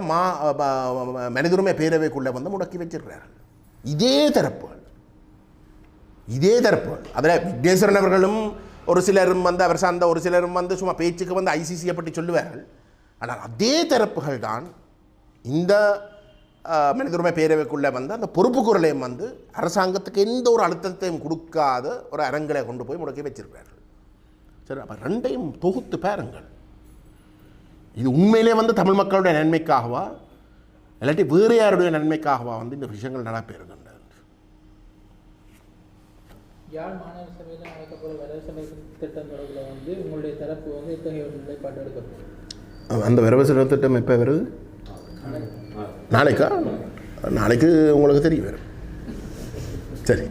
மனிதுரிமை பேரவைக்குள்ளே வந்து முடக்கி வச்சிருக்கிறார்கள். இதே தரப்புகள் அதில் விக்னேஸ்வரன் அவர்களும் ஒரு சிலரும் வந்து அவர் சார்ந்த ஒரு சிலரும் வந்து சும்மா பேச்சுக்கு வந்து ICCயை பற்றி சொல்லுவார்கள். ஆனால் அதே தரப்புகள் தான் இந்த மனிதுரிமை பேரவைக்குள்ளே வந்து அந்த பொறுப்பு குரலையும் வந்து அரசாங்கத்துக்கு எந்த ஒரு அழுத்தத்தையும் கொடுக்காத ஒரு அரங்களை கொண்டு போய் முடக்கி வச்சிருக்கிறார்கள். சரி, அப்போ ரெண்டையும் தொகுத்து பாருங்கள். இது உண்மையிலே வந்து தமிழ் மக்களுடைய நன்மைக்காகவா இல்லாட்டி வேறு யாருடைய நன்மைக்காகவா வந்து இந்த விஷயங்கள் நடப்பேறுகின்றன? யாழ் மாநகர சபையில் நடக்கப்போகிற வரவு செலவு திட்டம் தொடர்பில் வந்து உங்களுடைய தரப்பு வந்து இத்தகைய ஒரு நிலைப்பாடு எடுக்கப்படும். அந்த வரவு செலவு திட்டம் எப்போ வருது? நாளைக்கு உங்களுக்கு தெரிய வரும். சரி.